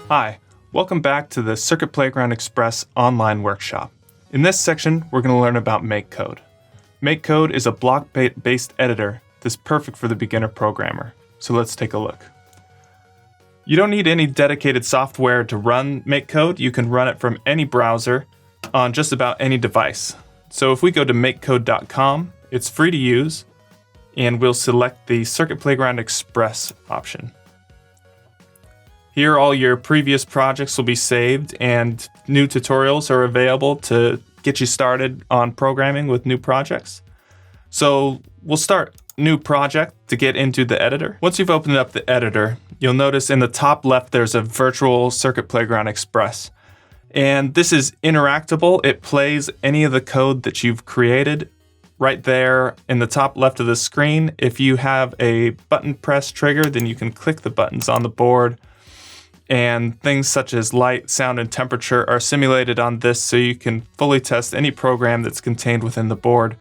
Hi, welcome back to the Circuit Playground Express online workshop. In this section, we're going to learn about MakeCode. MakeCode is a block-based editor that's perfect for the beginner programmer. So let's take a look. You don't need any dedicated software to run MakeCode. You can run it from any browser on just about any device. So if we go to makecode.com, it's free to use, and we'll select the Circuit Playground Express option. Here, all your previous projects will be saved, and new tutorials are available to get you started on programming with new projects. So we'll start new project to get into the editor. Once you've opened up the editor, you'll notice in the top left there's a virtual Circuit Playground Express. And this is interactable. It plays any of the code that you've created right there in the top left of the screen. If you have a button press trigger, then you can click the buttons on the board. And things such as light, sound, and temperature are simulated on this, so you can fully test any program that's contained within the board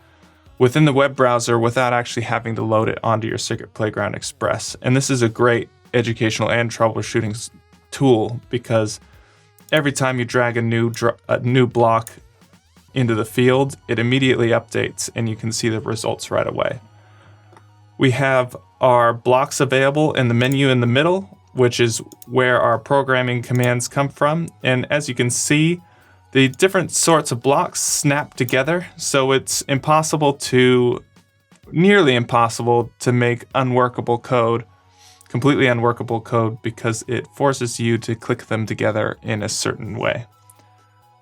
within the web browser without actually having to load it onto your Circuit Playground Express. And this is a great educational and troubleshooting tool because every time you drag a new block into the field, it immediately updates and you can see the results right away. We have our blocks available in the menu in the middle, which is where our programming commands come from. And as you can see, the different sorts of blocks snap together, so it's nearly impossible to make unworkable code, completely unworkable code, because it forces you to click them together in a certain way.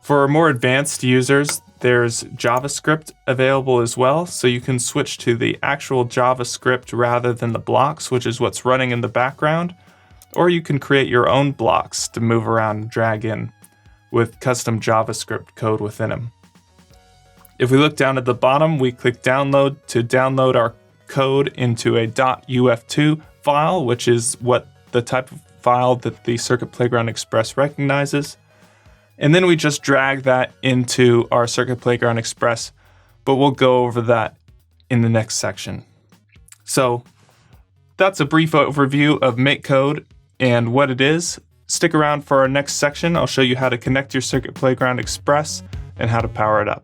For more advanced users, there's JavaScript available as well, so you can switch to the actual JavaScript rather than the blocks, which is what's running in the background. Or you can create your own blocks to move around and drag in with custom JavaScript code within them. If we look down at the bottom, we click download to download our code into a .uf2 file, which is what the type of file that the Circuit Playground Express recognizes. And then we just drag that into our Circuit Playground Express, but we'll go over that in the next section. So that's a brief overview of MakeCode and what it is. Stick around for our next section. I'll show you how to connect your Circuit Playground Express and how to power it up.